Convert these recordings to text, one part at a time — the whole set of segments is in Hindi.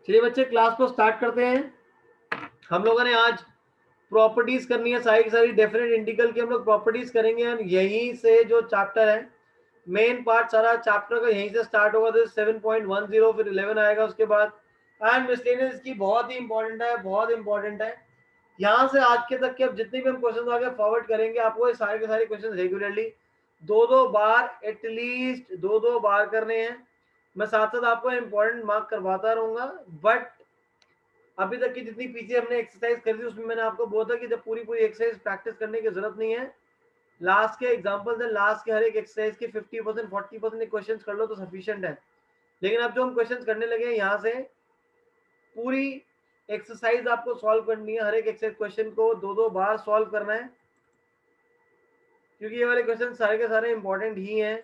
चलिए बच्चे क्लास को स्टार्ट करते हैं। हम लोगों ने आज प्रॉपर्टीज करनी है, सारी की सारी डेफिनेट इंटीग्रल की हम लोग प्रॉपर्टीज करेंगे। और यहीं से जो चैप्टर है, मेन पार्ट सारा चैप्टर का यहीं से स्टार्ट होगा। तो 7.10 फिर 11 आएगा उसके बाद। एंड मिसलेनियस की बहुत ही इंपॉर्टेंट है, बहुत इंपॉर्टेंट है। यहाँ से आज के तक के अब जितने भी हम क्वेश्चन आगे फॉरवर्ड करेंगे, आपको ये सारे के सारे क्वेश्चन रेगुलरली दो बार, एटलीस्ट दो बार करने हैं। मैं साथ साथ आपको इंपॉर्टेंट मार्क करवाता रहूंगा। बट अभी तक की जितनी पीछे हमने एक्सरसाइज करी थी, उसमें मैंने आपको बोला था कि जब पूरी पूरी एक्सरसाइज प्रैक्टिस करने की जरूरत नहीं है। लास्ट के एग्जांपल्स है, लास्ट के हर एक एक्सरसाइज के 50% 40% क्वेश्चन कर लो तो सफिशिएंट है। लेकिन अब जो हम क्वेश्चन करने लगे हैं, यहाँ से पूरी एक्सरसाइज आपको सॉल्व करनी है। हर एक एक्सरसाइज क्वेश्चन को दो बार सॉल्व करना है, क्योंकि ये वाले क्वेश्चन सारे के सारे इंपॉर्टेंट ही हैं।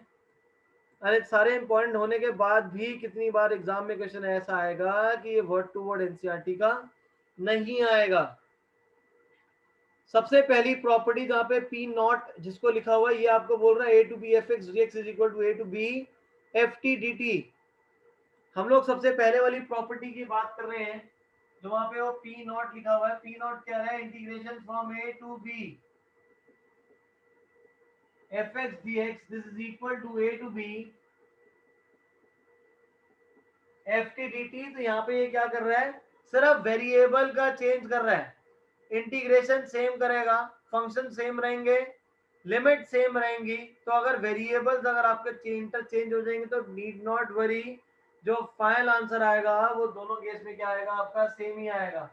अरे सारे इंपॉर्टेंट होने के बाद भी कितनी बार एग्जाम में क्वेश्चन ऐसा आएगा कि ये वर्ड टू वर्ड एनसीईआरटी का नहीं आएगा। सबसे पहली प्रॉपर्टी जहां पे पी नॉट जिसको लिखा हुआ है, ये आपको बोल रहा है A to B F X D x is equal to A to B F T D T. हम लोग सबसे पहले वाली प्रॉपर्टी की बात कर रहे हैं, जो वहां पे वो पी नॉट लिखा हुआ है। पी नॉट क्या है? Integration from A to B F X D X this is equal to A to B F T D T. तो यहाँ पे ये क्या कर रहा है? सिर्फ वेरिएबल का चेंज कर रहा है। इंटीग्रेशन सेम करेगा, फंक्शन सेम रहेंगे, लिमिट सेम रहेंगी। तो अगर वेरिएबल्स अगर आपके इंटरचेंज हो जाएंगे तो नीड नॉट वरी, जो फाइनल आंसर आएगा वो दोनों केस में क्या आएगा? आपका सेम ही आएगा।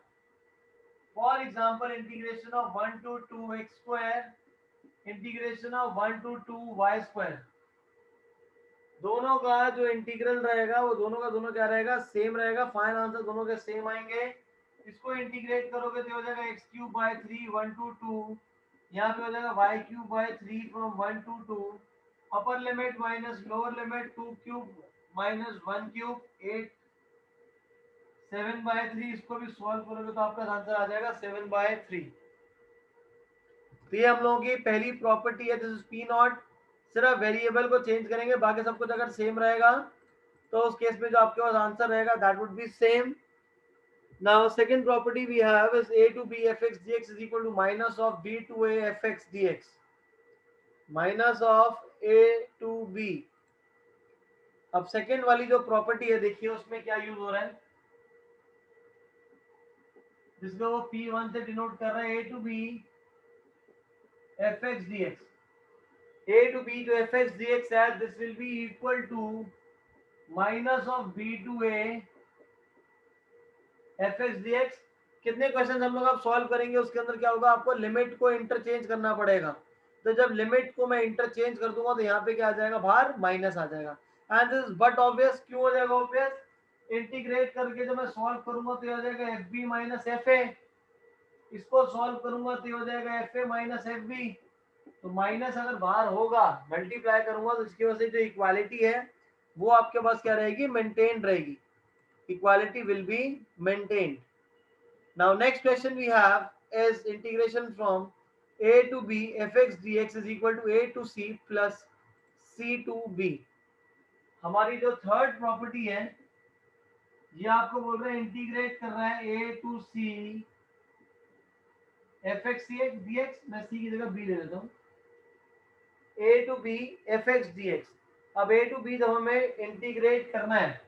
For example integration of 1 to 2x square, integration of 1 to 2y square, दोनों का जो इंटीग्रल रहेगा वो दोनों का दोनों क्या रहेगा? सेम रहेगा। फाइनल आंसर दोनों के सेम आएंगे। इसको इंटीग्रेट करोगे तो हो जाएगा एक्स क्यूब बाय 3 1 to 2, यहाँ पे हो जाएगा वाई क्यूब बाय 3 फ्रॉम 1 to 2, upper limit minus lower limit 2 cube minus 1 cube 8 7/3। इसको भी सॉल्व करोगे तो आपका आंसर आ जाएगा 7/3। तो ये हम लोगों की पहली प्रॉपर्टी है, दिस इज पी नॉट। सिर्फ वेरिएबल को चेंज करेंगे, बाकी सब कुछ अगर सेम रहेगा तो उस केस में जो आपके पास आंसर रहेगा that would be same. Now second property we have is a to b fx dx is equal to minus of b to a fx dx, minus of a to b। अब सेकेंड वाली जो प्रॉपर्टी है, देखिए उसमें क्या यूज हो रहा है, जिसको वो p1 से डिनोट कर रहा है, a to b fx dx। a to b जो fx dx है, this will be equal to minus of b to a fx dx। कितने क्वेश्चन हम लोग अब सॉल्व करेंगे, उसके अंदर क्या होगा? आपको लिमिट को इंटरचेंज करना पड़ेगा। तो जब लिमिट को मैं इंटरचेंज कर दूंगा तो यहाँ पे क्या आ जाएगा? बाहर माइनस आ जाएगा। एंड दिस बट ऑब्वियस, क्यों हो जाएगा ऑब्वियस? इंटीग्रेट करके जब मैं सॉल्व करूंगा तो ये हो जाएगा F B minus F A. इसको सॉल्व करूंगा तो ये हो जाएगा F A minus F B. तो माइनस अगर बाहर होगा, मल्टीप्लाई करूंगा, तो इसकी वजह से जो इक्वालिटी है वो आपके पास क्या रहेगी? मेंटेन रहेगी। Equality will be maintained. Now next question we have is integration from a to b fx dx is equal to a to c plus c to b। हमारी जो थर्ड प्रॉपर्टी है, ये आपको बोल रहे हैं इंटीग्रेट कर रहा है a to c fx dx। मैं c की जगह b ले लेता हूँ, a to b fx dx। अब a to b जब हमें इंटीग्रेट करना है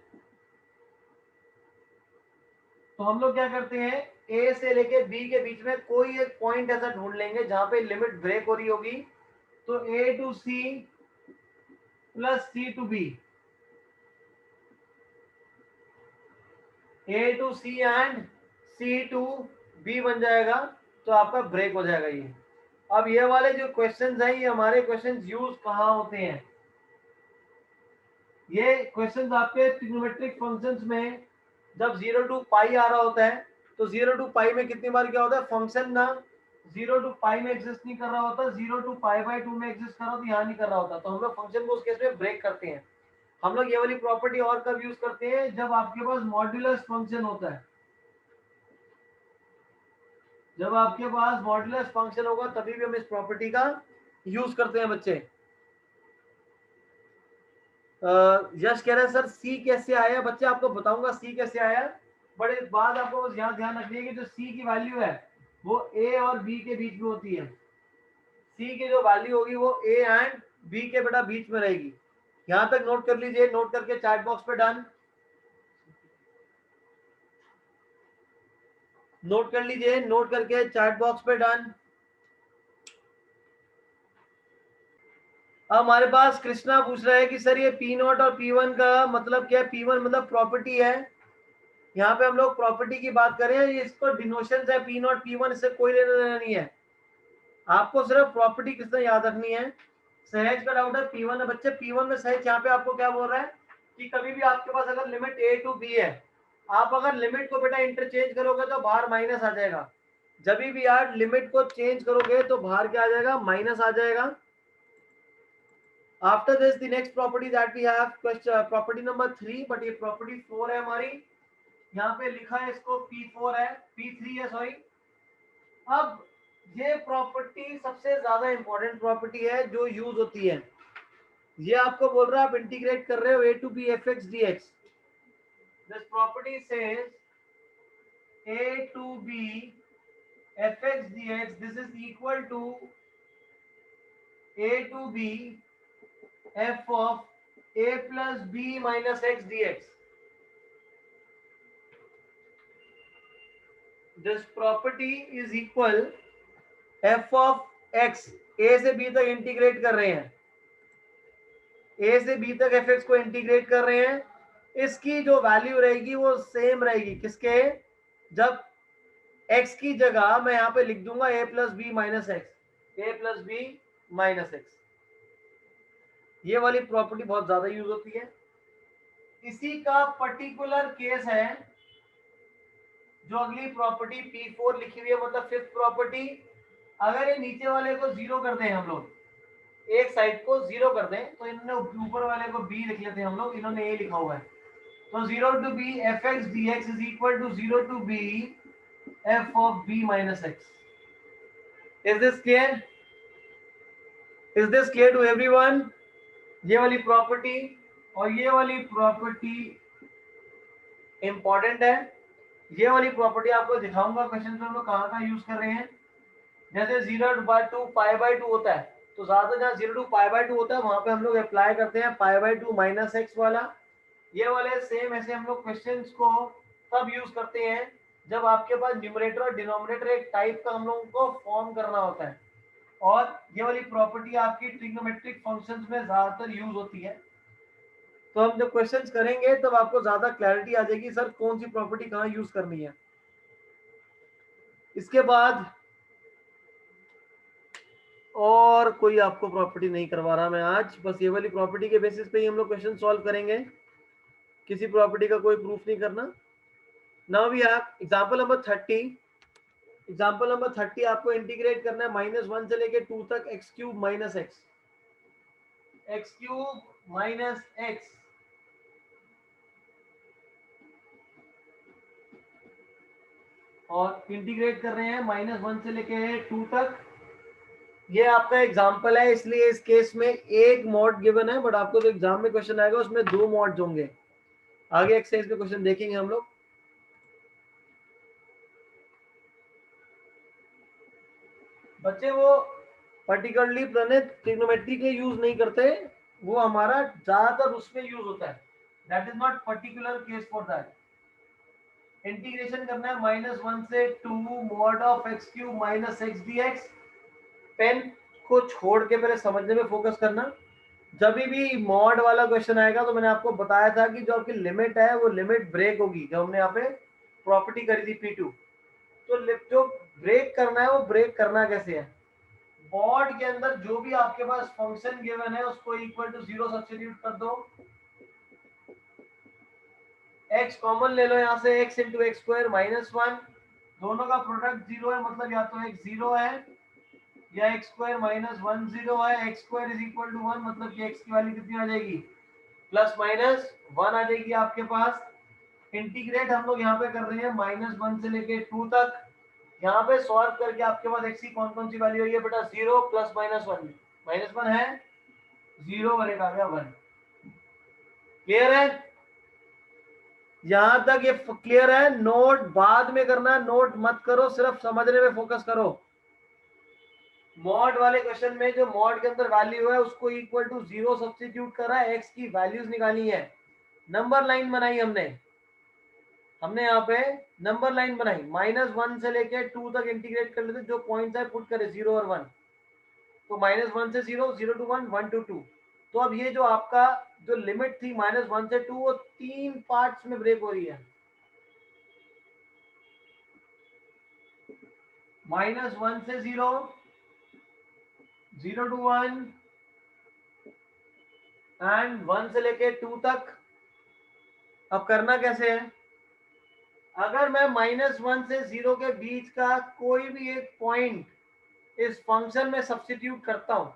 तो हम लोग क्या करते हैं? ए से लेके बी के बीच में कोई एक पॉइंट ऐसा ढूंढ लेंगे जहां पे लिमिट ब्रेक हो रही होगी। तो A to C plus C to B, A to C and C to B बन जाएगा। तो आपका ब्रेक हो जाएगा ये। अब ये वाले जो क्वेश्चंस हैं, ये हमारे क्वेश्चंस यूज कहाँ होते हैं? ये क्वेश्चंस आपके ट्रिग्नोमेट्रिक फंक्शंस में, जब 0 to पाई आ रहा होता है, तो 0 to पाई में कितनी बार क्या होता है? फंक्शन ना 0 to पाई में एग्जिस्ट नहीं कर रहा होता, 0 to पाई/2 में एग्जिस्ट कर रहा होता, यहाँ नहीं कर रहा होता। तो हम लोग फंक्शन को उस केस में ब्रेक करते हैं। हम लोग ये वाली प्रॉपर्टी और कब यूज करते हैं? जब आपके पास मॉड्यूलस फंक्शन होता है। जब आपके पास मॉड्यूलस फंक्शन होगा तभी भी हम इस प्रॉपर्टी का यूज करते हैं बच्चे। यश कह रहे हैं सर सी कैसे आया? बच्चे आपको बताऊंगा सी कैसे आया। बट इस बात आपको बस यहाँ ध्यान रखनी है कि जो सी की वैल्यू है वो ए और बी के बीच में होती है। सी की जो वैल्यू होगी वो ए एंड बी के बेटा बीच में रहेगी। यहां तक नोट कर लीजिए, नोट करके चैट बॉक्स पे डन, नोट कर लीजिए, नोट करके चैट बॉक्स पे डन। अब हमारे पास कृष्णा पूछ रहा है कि सर ये पी नॉट और पी वन का मतलब क्या है? पी वन मतलब प्रॉपर्टी है, यहाँ पे हम लोग प्रॉपर्टी की बात करें, ये इसको डिनोशन है पी नॉट पी वन, इससे कोई लेना देना नहीं है। आपको सिर्फ प्रॉपर्टी किसने याद रखनी है। सहज का डाउट है पी वन है बच्चे, पी वन में सहज यहाँ पे आपको क्या बोल रहा है कि कभी भी आपके पास अगर लिमिट ए टू बी है, आप अगर लिमिट को बेटा इंटरचेंज करोगे तो बाहर माइनस आ जाएगा। जब भी यार लिमिट को चेंज करोगे तो बाहर क्या आ जाएगा? माइनस आ जाएगा। After this the next property that we have property number 3, but ये प्रॉपर्टी 4 है हमारी, यहाँ पे लिखा है इसको P4 है, P3 है सॉरी। अब ये प्रॉपर्टी सबसे ज्यादा इंपॉर्टेंट प्रॉपर्टी है जो यूज होती है। ये आपको बोल रहा है आप इंटीग्रेट कर रहे हो a to b fx dx। This property says a to b fx dx this is equal to a to b f of a plus b minus x dx। this property is equal f of x, a से b तक इंटीग्रेट कर रहे हैं, a से b तक fx को इंटीग्रेट कर रहे हैं, इसकी जो वैल्यू रहेगी वो सेम रहेगी किसके? जब x की जगह मैं यहाँ पे लिख दूंगा a plus B minus X, A plus B minus X. ये वाली प्रॉपर्टी बहुत ज्यादा यूज होती है। इसी का पर्टिकुलर केस है जो अगली प्रॉपर्टी P4 लिखी हुई है, मतलब फिफ्थ प्रॉपर्टी। अगर ये नीचे वाले को जीरो कर दें हम लोग, एक साइड को जीरो कर दें, तो इन्होंने ऊपर वाले को b लिख लेते हैं हम लोग, इन्होंने a लिखा हुआ है, तो 0 to b fx dx is equal to 0 to b f of b minus x। Is this clear? Is this clear to everyone? ये वाली प्रॉपर्टी और ये वाली प्रॉपर्टी इंपॉर्टेंट है। ये वाली प्रॉपर्टी आपको दिखाऊंगा क्वेश्चन में हम लोग कहाँ कहाँ यूज कर रहे हैं। जैसे 0/2 π/2 होता है, तो ज्यादा जहाँ 0 to π/2 होता है वहां पे हम लोग अप्लाई करते हैं π/2 माइनस एक्स वाला। ये वाले सेम ऐसे हम लोग क्वेश्चंस को तब यूज करते हैं जब आपके पास न्यूमरेटर और डिनोमिनेटर एक टाइप का हम लोगों को फॉर्म करना होता है, और ये वाली प्रॉपर्टी आपकी ट्रिग्नोमेट्रिक फंक्शंस में ज्यादातर यूज होती है। तो हम जब क्वेश्चंस करेंगे तब आपको ज्यादा क्लैरिटी आ जाएगी सर कौन सी प्रॉपर्टी कहाँ यूज करनी है। इसके बाद और कोई आपको प्रॉपर्टी नहीं करवा रहा मैं आज, बस ये वाली प्रॉपर्टी के बेसिस पे ही हम लोग क्वेश्चन सॉल्व करेंगे, किसी प्रॉपर्टी का कोई प्रूफ नहीं करना। Now we have example number 30। Example number 30 आपको इंटीग्रेट करना है -1 से लेके 2 तक x cube minus x, x cube minus X. और इंटीग्रेट कर रहे हैं -1 से लेके 2 तक। ये आपका एग्जांपल है, इसलिए इस केस में एक मॉड गिवन है, बट आपको जो एग्जाम में क्वेश्चन आएगा उसमें 2 मॉड्स होंगे। आगे एक्सरसाइज में क्वेश्चन देखेंगे हम लोग। बच्चे वो पर्टिकुलरली प्रणित ट्रिग्नोमेट्री के यूज नहीं करते, वो हमारा ज्यादातर उसमें यूज होता है। That is not particular case for that. Integration करना है -1 से 2 mod of X cube minus X dx। Pen को छोड़ के पहले समझने में फोकस करना। जब भी मॉड वाला क्वेश्चन आएगा तो मैंने आपको बताया था कि जो आपकी लिमिट है वो लिमिट ब्रेक होगी, जो हमने यहाँ पे प्रॉपर्टी करी थी P2। तो जो ब्रेक करना है वो ब्रेक करना कैसे है? मॉड के अंदर जो भी आपके पास फंक्शन गिवन है उसको इक्वल टू 0 सब्स्टिट्यूट कर दो। x कॉमन ले लो यहाँ से, x इंटू एक्स स्क्वायर -1, दोनों का प्रोडक्ट 0 है, मतलब या तो x 0 है या एक्स स्क्वायर -1 0 है। X square is equal to 1, मतलब कि x की वैल्यू कितनी आ जाएगी? +-1 आ जाएगी आपके पास। इंटीग्रेट हम लोग यहाँ पे कर रहे हैं -1 से लेके 2 तक। यहाँ पे सॉल्व करके आपके पास x की कौन कौन सी वैल्यू आई है बेटा? 0 + -1, -1 है 0 और एक आ गया 1। क्लियर है? यहां तक ये क्लियर है? नोट बाद में करना, नोट मत करो, सिर्फ समझने में फोकस करो। मॉड वाले क्वेश्चन में जो मॉड के अंदर वैल्यू है उसको इक्वल टू 0 सब्स्टिट्यूट करा है, एक्स की वैल्यूज निकाली है, नंबर लाइन बनाई हमने यहाँ पे नंबर लाइन बनाई, -1 से लेके 2 तक इंटीग्रेट कर लेते, जो पॉइंट्स है पुट करे 0 और 1, तो -1 से 0, 0 to 1, 1 to 2। तो अब ये जो आपका जो लिमिट थी -1 से 2, वो 3 पार्ट्स में ब्रेक हो रही है। -1 से 0, 0 to 1 एंड 1 से लेके 2 तक। अब करना कैसे है? अगर मैं -1 से 0 के बीच का कोई भी एक पॉइंट इस फंक्शन में सब्स्टिट्यूट करता हूं,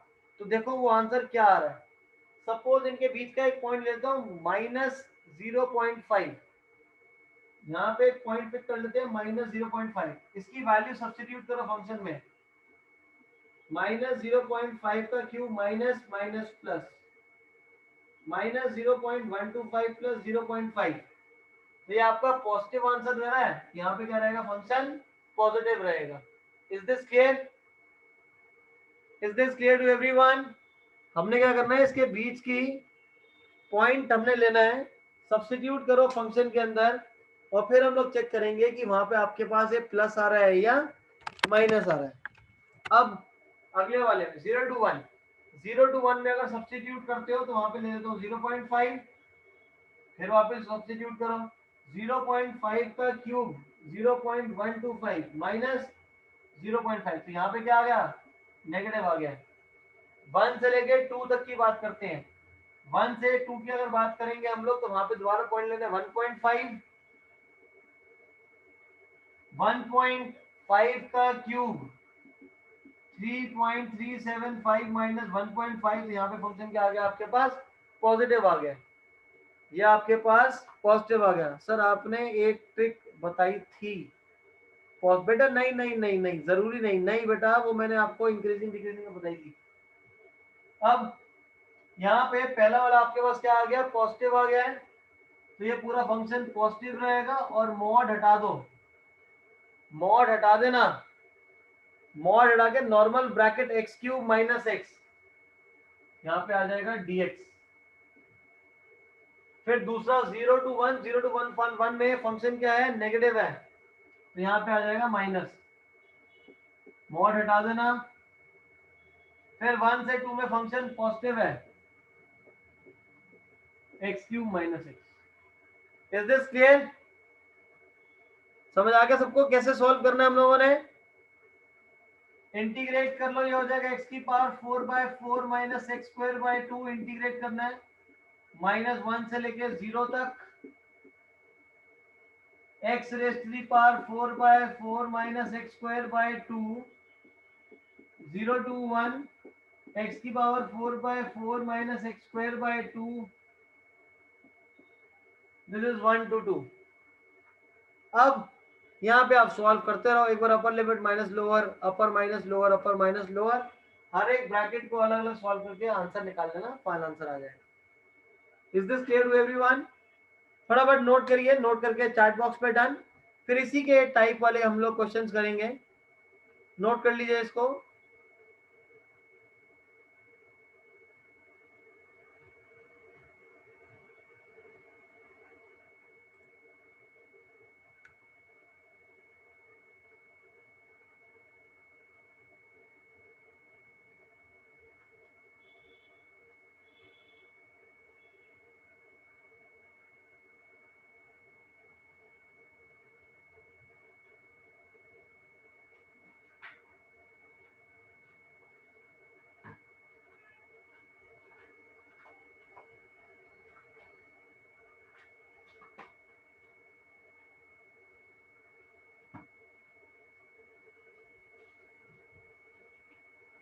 तो देखो वो आंसर क्या आ रहा है। सपोज इनके बीच का एक पॉइंट लेता हूं -0.5, यहाँ पे एक पॉइंट पिक कर लेते हैं -0.5, इसकी वैल्यू सब्स्टिट्यूट करो फंक्शन में, -0.5 का cube minus minus plus -0.125 plus 0.5, तो ये आपका पॉजिटिव आंसर दे रहा है। यहाँ पे क्या रहेगा? फंक्शन पॉजिटिव रहेगा। Is this clear? Is this clear to everyone? हमने क्या करना है, इसके बीच की पॉइंट हमने लेना है, सब्स्टिट्यूट करो फंक्शन के अंदर, और फिर हम लोग चेक करेंगे कि वहां पे आपके पास ये प्लस आ रहा है या माइनस आ रहा है। अब अगले वाले में 0 to 1, 0 to 1 में अगर सब्स्टिट्यूट करते हो तो वहां पे ले लेता हूँ 0.5, फिर वापस सब्स्टिट्यूट करो 0.5 का क्यूब 0.125 माइनस 0.5, तो यहाँ पे क्या आ गया? नेगेटिव आ गया। 1 से लेके 2 तक की बात करते हैं, 1 से 2 की अगर बात करेंगे हम लोग, तो वहां पे दोबारा पॉइंट लेना है 1.5, 1.5 का क्यूब 3.375 माइनस 1.5, तो यहाँ पे फंक्शन क्या आ गया आपके पास? पॉजिटिव आ गया। ये आपके पास पॉजिटिव आ गया। सर आपने एक ट्रिक बताई थी बेटा, नहीं नहीं नहीं नहीं, जरूरी नहीं, नहीं बेटा, वो मैंने आपको इंक्रीजिंग डिक्रीजिंग में बताई थी। अब यहाँ पे पहला वाला आपके पास क्या आ गया? पॉजिटिव आ गया है, तो ये पूरा फंक्शन पॉजिटिव रहेगा, और मॉड हटा दो, मॉड हटा देना, मॉड हटा के normal bracket x cube minus x, यहाँ पे आ जाएगा dx। फिर दूसरा 0 to 1, 0 to 1 में फंक्शन क्या है? नेगेटिव है, तो यहाँ पे आ जाएगा माइनस, मॉड हटा देना। फिर 1 से 2 में फंक्शन पॉजिटिव है, x cube minus x. Is this clear? समझ आ गया सबको कैसे सॉल्व करना है हम लोगों ने? इंटीग्रेट कर लो, ये हो जाएगा x की power 4/4 minus X square by 2, integrate करना है -1 से लेके 0 तक, x raise to the power 4/4 minus X square by 2, 0 to 1, x की power 4/4 minus X square by 2, this is 1 to 2। अब यहाँ पे आप सॉल्व करते रहो, एक बार upper limit minus lower, upper minus lower, upper minus lower, हर एक ब्रैकेट को अलग अलग सॉल्व करके आंसर निकाल लेना, फाइनल आंसर आ जाएगा। Is this clear to everyone? फटाफट नोट करिए, नोट करके चैट बॉक्स पे डन। फिर इसी के टाइप वाले हम लोग क्वेश्चंस करेंगे, नोट कर लीजिए इसको।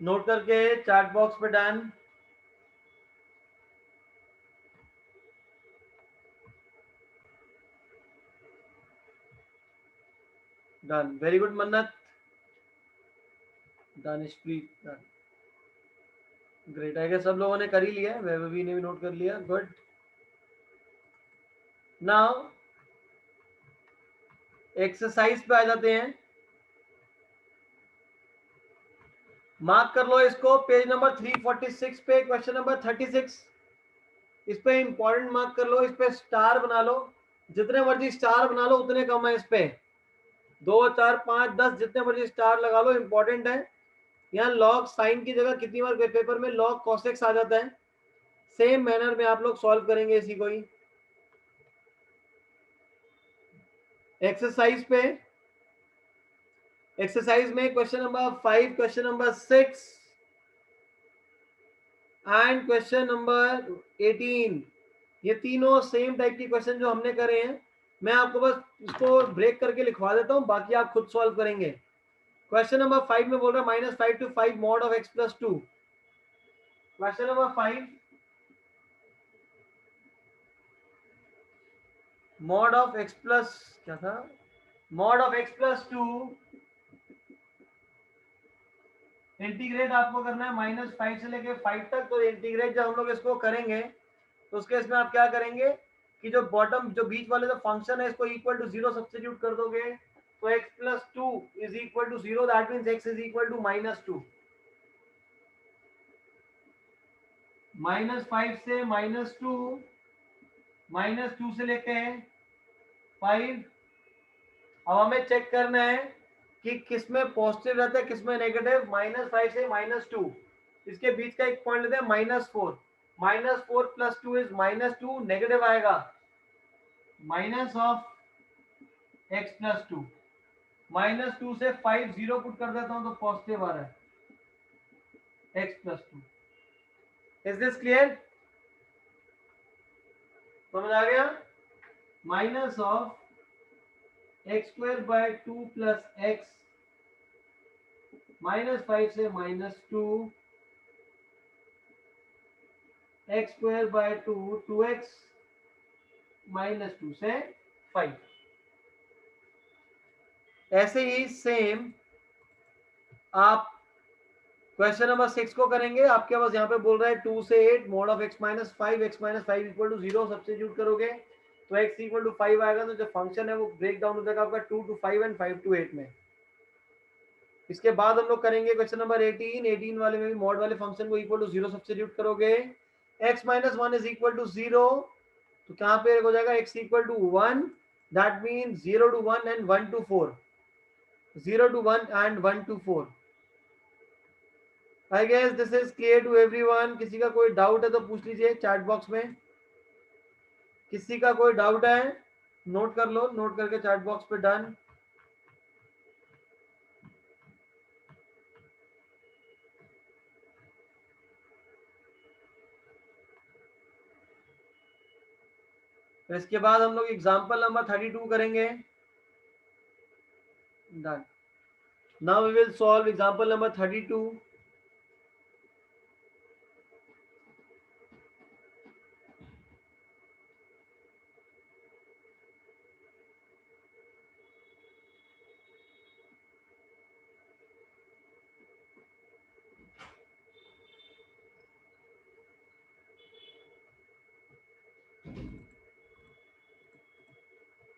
नोट करके चैट बॉक्स पे डन। डन, वेरी गुड मन्नत, दानिशप्रीत डन, ग्रेट। है सब लोगों ने कर ही लिया है, वैभवी ने भी नोट कर लिया, गुड। नाउ एक्सरसाइज पे आ जाते हैं, मार्क कर लो इसको, पेज नंबर 346 पे क्वेश्चन नंबर 36, इस पे इंपॉर्टेंट मार्क कर लो, इस पे स्टार बना लो, जितने मर्जी स्टार बना लो उतने कम है, इस पे 2 4 5 10 जितने मर्जी स्टार लगा लो, इंपॉर्टेंट है। यहाँ लॉग साइन की जगह कितनी बार पेपर में लॉग कॉसेक्स आ जाता है, सेम मैनर में आप लोग सॉल्व करेंगे इसी को ही। एक्सरसाइज पे, एक्सरसाइज में question number 5, question number 6 and question number 18, ये तीनों सेम टाइप की क्वेश्चन जो हमने करे हैं, मैं आपको बस इसको ब्रेक करके लिखवा देता हूं, बाकी आप खुद सॉल्व करेंगे। क्वेश्चन नंबर 5 में बोल रहा है -5 to 5 mod of x plus 2। Question number 5 mod of x plus क्या था, mod of x plus 2 integrate आपको करना है -5 से लेके 5 तक। तो इंटीग्रेट जब हम लोग इसको करेंगे तो उसके इसमें आप क्या करेंगे कि जो बॉटम जो बीच वाले जो फंक्शन है इसको इक्वल टू 0 सब्स्टिट्यूट कर दोगे, तो x plus 2 is equal to 0, that means x is equal to -2। -5 से -2 से लेके 5। अब हमें चेक करना है कि किसमें पॉजिटिव रहता है किसमें नेगेटिव। -5 से -2, इसके बीच का एक पॉइंट लेते हैं -4, -4 + 2 इज -2, नेगेटिव आएगा माइनस ऑफ x plus 2, -2 से 5 0 पुट कर देता हूं तो पॉजिटिव आ रहा है x plus 2। Is this clear, समझ आ गया? माइनस ऑफ x² 2 + x, -5 से -2, x² 2 2x, -2 से 5। ऐसे ही सेम आप क्वेश्चन नंबर 6 को करेंगे। आपके पास यहाँ पे बोल रहा है 2 से 8 mod of x - 5, x - 5 equal to 0 substitute करोगे तो x इक्वल टू 5 आएगा। तो जो फंक्शन है वो ब्रेक डाउन हो जाएगा आपका 2 to 5 एंड 5 to 8 में। इसके बाद हम लोग करेंगे क्वेश्चन नंबर 18 वाले में भी मॉड वाले फंक्शन को इक्वल टू 0 सब्स्टिट्यूट करोगे, x - 1 इज इक्वल टू 0, तो कहाँ पे हो जाएगा x equal to 1, that means 0 to 1 and 1 to 4, 0 to 1 and 1 to 4। I guess this is clear to everyone. किसी का कोई डाउट है तो पूछ लीजिए चैट बॉक्स में। किसी का कोई डाउट है नोट कर लो, नोट करके चैट बॉक्स पे डन। तो इसके बाद हम लोग एग्जांपल नंबर 32 करेंगे। Done. Now we will solve example number 32।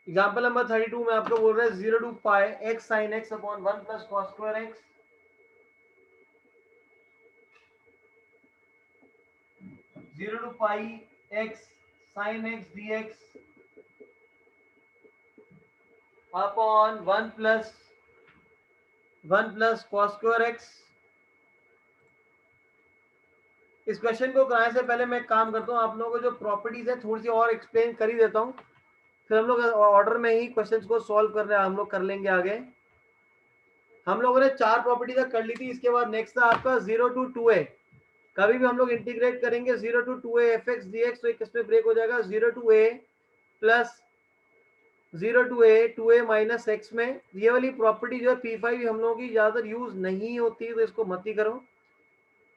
Example number 32 में आपको बोल रहा है 0 to pi x sin x upon 1 plus cos square x, 0 to pi x sin x dx upon 1 plus cos square x। इस क्वेश्चन को कराने से पहले मैं एक काम करता हूँ, आप लोगों को जो प्रॉपर्टीज है थोड़ी सी और एक्सप्लेन कर ही देता हूँ, फिर हम लोग ऑर्डर में ही क्वेश्चंस को सॉल्व कर रहे हैं, हम लोग कर लेंगे आगे। हम लोगों ने 4 प्रॉपर्टी तक कर ली थी। इसके बाद नेक्स्ट था आपका 0 to 2a। कभी भी हम लोग इंटीग्रेट करेंगे 0 to 2a fx dx, तो एक किसमें ब्रेक हो जाएगा 0 to a plus 0 to a 2a minus x में। ये वाली प्रॉपर्टी जो है P5 हम लोगों की ज्यादातर यूज नहीं होती, तो इसको मत ही करो।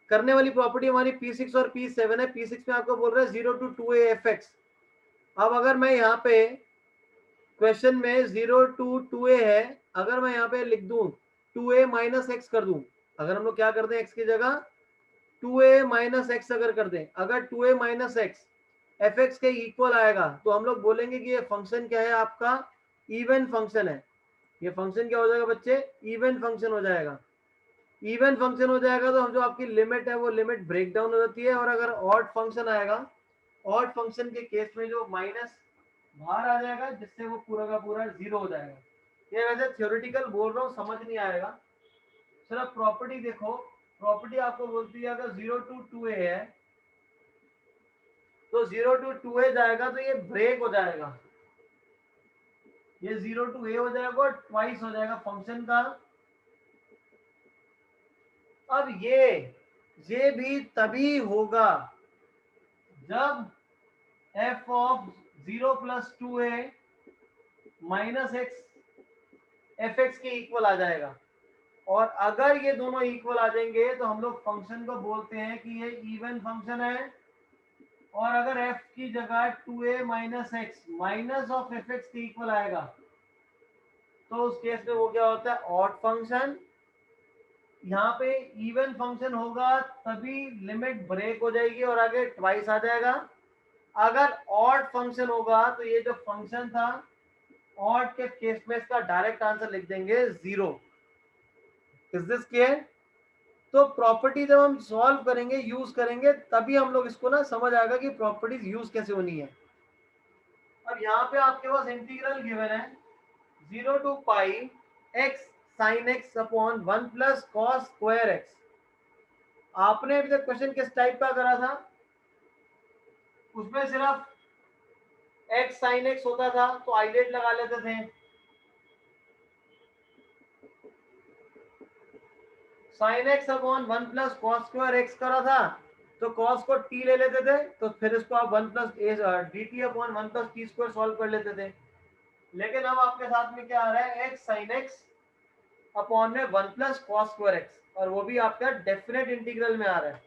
करने वाली प्रॉपर्टी हमारी P6 और P7 है। P6 में आपको बोल रहा है 0 to 2a fx। अब अगर मैं यहाँ पे क्वेश्चन में 0 to 2a है, अगर मैं यहाँ पे लिख दूं 2a माइनस एक्स कर दूं, अगर हम लोग क्या कर दें x की जगह 2a माइनस एक्स अगर कर दें, अगर 2a minus x F x के इक्वल आएगा तो हम लोग बोलेंगे कि ये फंक्शन क्या है आपका इवन फंक्शन है। ये फंक्शन क्या हो जाएगा बच्चे, इवन फंक्शन हो जाएगा। इवन फंक्शन हो जाएगा तो हम जो आपकी लिमिट है वो लिमिट ब्रेक डाउन हो जाती है। और अगर ऑड फंक्शन आएगा, ऑड फंक्शन के केस में जो माइनस बाहर आ जाएगा, जिससे वो पूरा का पूरा जीरो हो जाएगा। ये वैसे थ्योरेटिकल बोल रहा हूँ, समझ नहीं आएगा। सिर्फ प्रॉपर्टी देखो, प्रॉपर्टी आपको बोलती है अगर 0 to 2a है तो 0 to 2a जाएगा तो ये ब्रेक हो जाएगा, ये 0 to a हो जाएगा और ट्वाइस हो जाएगा फंक्शन का। अब ये भी तभी होगा जब f of 0 + 2a minus x F x के इक्वल आ जाएगा। और अगर ये दोनों इक्वल आ जाएंगे तो हम लोग फंक्शन को बोलते हैं कि ये इवन फंक्शन है। और अगर f की जगह 2a - x minus of F x के इक्वल आएगा तो उस केस में वो क्या होता है, ऑड फंक्शन। यहाँ पे इवन फंक्शन होगा तभी लिमिट ब्रेक हो जाएगी और आगे ट्वाइस आ जाएगा। अगर ऑड फंक्शन होगा तो ये जो फंक्शन था ऑड के केस में इसका डायरेक्ट आंसर लिख देंगे 0। Is this clear? तो प्रॉपर्टी जब हम सॉल्व करेंगे, यूज करेंगे, तभी हम लोग इसको ना समझ आएगा कि प्रॉपर्टीज यूज कैसे होनी है। अब यहाँ पे आपके पास इंटीग्रल गिवन है 0 to pi x sin x upon 1 + cos square x। आपने अभी तक क्वेश्चन किस टाइप का करा था, उसमें सिर्फ x sin x होता था तो आइलेट लगा लेते थे, sin x upon 1 + cos square x करा था तो cos को t ले लेते थे, तो फिर इसको आप 1 + dt upon 1 + t square solve कर लेते थे। लेकिन अब आपके साथ में क्या आ रहा है, x sin x अपॉन में 1 + cos स्क्वायर x, और वो भी आपका डेफिनेट इंटीग्रल में आ रहा है।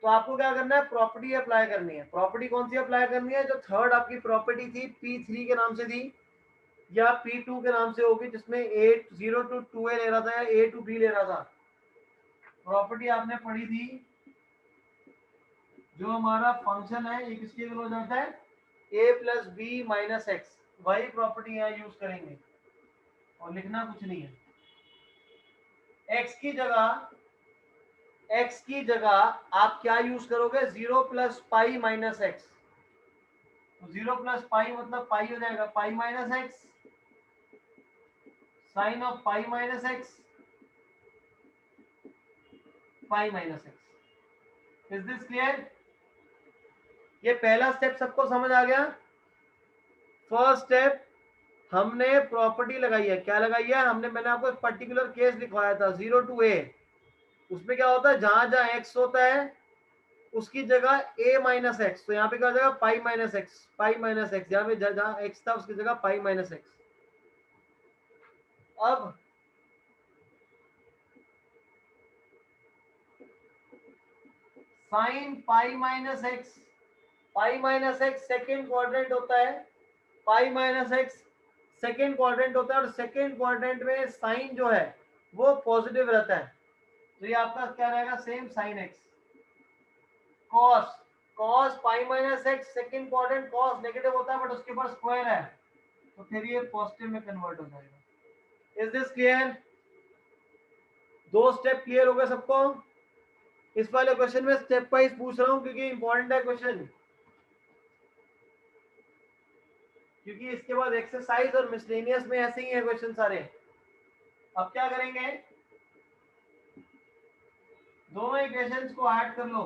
तो आपको क्या करना है, प्रॉपर्टी अप्लाई करनी है। प्रॉपर्टी कौन सी अप्लाई करनी है, जो थर्ड आपकी प्रॉपर्टी थी P3 के नाम से थी या P2 के नाम से होगी, जिसमें 0 to 2a ले रहा था या a to b ले रहा था। प्रॉपर्टी आपने पढ़ी थी, जो हमारा फंक्शन है ये किसके इक्वल हो जाता है, a + b - x। वही प्रॉपर्टी यहाँ यूज करेंगे और लिखना कुछ नहीं है। x की जगह आप क्या यूज करोगे, 0 + पाई - x। तो 0 + पाई मतलब पाई हो जाएगा, pi - x sine of pi - x pi - x। Is this clear? ये पहला स्टेप सबको समझ आ गया। फर्स्ट स्टेप हमने प्रॉपर्टी लगाई है, क्या लगाई है हमने, मैंने आपको एक पर्टिकुलर केस लिखवाया था 0 to a। उसमें क्या होता है, जहां जहां x होता है उसकी जगह a - x, तो यहाँ पे क्या हो जाएगा पाई - x, पाई - x। यहाँ पे जहां x था उसकी जगह पाई - x। अब sine pi - x, pi - x second quadrant होता है, पाई - x सेकेंड क्वाड्रेंट होता है, और सेकेंड क्वाड्रेंट में साइन जो है वो पॉजिटिव रहता है। तो ये आपका क्या रहेगा, same sine x। Cos, cos pi - x second quadrant cos negative होता है बट उसके ऊपर स्क्वायर है, तो फिर ये पॉजिटिव में कन्वर्ट हो जाएगा। Is this clear? दो स्टेप क्लियर हो गए सबको? इस वाले क्वेश्चन में स्टेप वाइज पूछ रहा हूँ क्योंकि इंपॉर्टेंट है क्वेश्चन, क्योंकि इसके बाद एक्सरसाइज और मिसलेनियस में ऐसे ही है क्वेश्चन सारे। अब क्या करेंगे, दोनों इक्वेशंस को ऐड कर लो,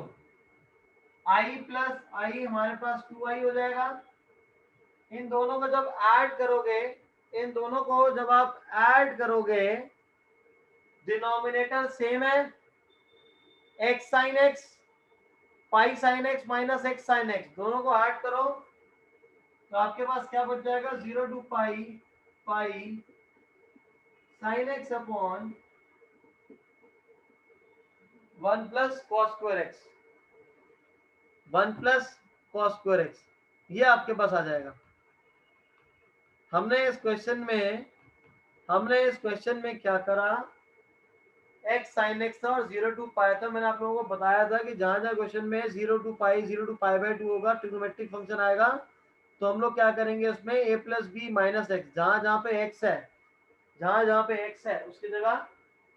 i + i हमारे पास 2i हो जाएगा। इन दोनों को जब ऐड करोगे, इन दोनों को जब आप ऐड करोगे, डिनोमिनेटर सेम है, x sin x पाई sin x - x sin x, दोनों को ऐड करो तो आपके पास क्या बच जाएगा, 0 to pi sin x upon 1 + cos square x, 1 + cos square x, ये आपके पास आ जाएगा। हमने इस क्वेश्चन में क्या करा, x sin x था और 0 to पाई था। मैंने आप लोगों को बताया था कि जहां जहां क्वेश्चन में 0 to पाई 0 to पाई/2 होगा, ट्रिग्नोमेट्रिक फंक्शन आएगा, तो हम लोग क्या करेंगे उसमें a + b - x, जहां जहां पे x है जहां जहां पे x है उसकी जगह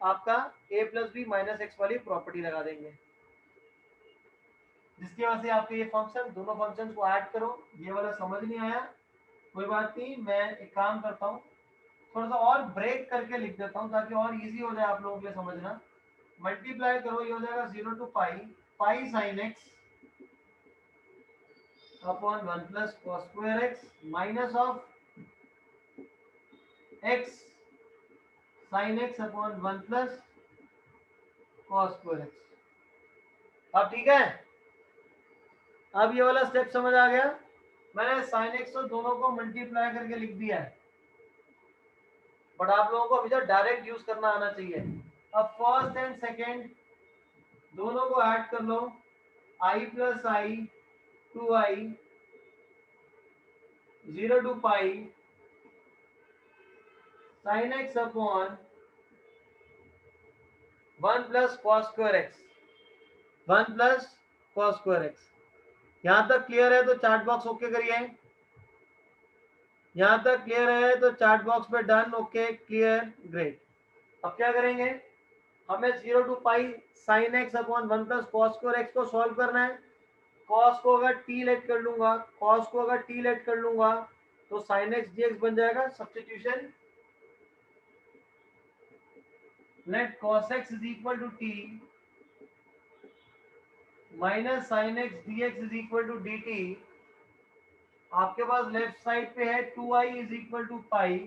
आपका a plus B minus x वाली प्रॉपर्टी लगा देंगे, जिसकी वजह से आपके ये फंक्शन, दोनों फंक्शन को ऐड करो। ये वाला समझ नहीं आया, कोई बात नहीं, मैं एक काम करता हूँ, थोड़ा सा और ब्रेक करके लिख देता हूँ ताकि और इजी हो जाए आप लोगों के लिए समझना। मल्टीप्लाई करो, ये हो जाएगा 0 to pi pi sine x upon 1 plus cos square x minus of x sine x upon 1 plus cos square x. अब ठीक है, अब ये वाला स्टेप समझ आ गया। मैंने साइन एक्स और दोनों को मल्टीप्लाई करके लिख दिया है, बट आप लोगों को अभी तक डायरेक्ट यूज करना आना चाहिए। अब फर्स्ट एंड सेकेंड दोनों को ऐड कर लो, I plus I 2i 0 to pi sine x upon 1 plus cos square X 1 plus cos square X. यहां तक क्लियर है तो चार्ट बॉक्स ओके करिए। यहां तक क्लियर है तो चार्ट बॉक्स पे डन, ओके क्लियर ग्रेट। अब क्या करेंगे, हमें 0 to pi sine x upon 1 plus cos square x को सॉल्व करना है। कॉस को अगर टी लेट कर लूंगा, कॉस को अगर टी लेट कर लूंगा तो साइन एक्स डी एक्स बन जाएगा। Substitution, let cos x is equal to t minus sine x D x is equal to d t. आपके पास लेफ्ट साइड पे है 2i इज इक्वल टू पाई।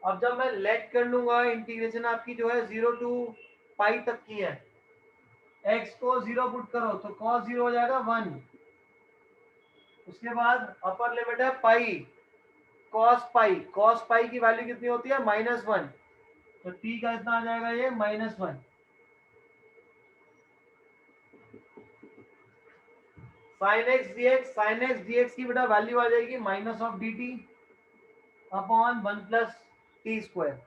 अब जब मैं लेट कर लूंगा, इंटीग्रेशन आपकी जो है 0 टू पाई तक की है, x को 0 पुट करो तो cos 0 हो जाएगा 1। उसके बाद अपर लिमिट है पाई, cos पाई की वैल्यू कितनी होती है -1, तो t का इतना आ जाएगा ये -1। साइन एक्स dx की बेटा वैल्यू आ जाएगी minus of D T upon 1 plus T square,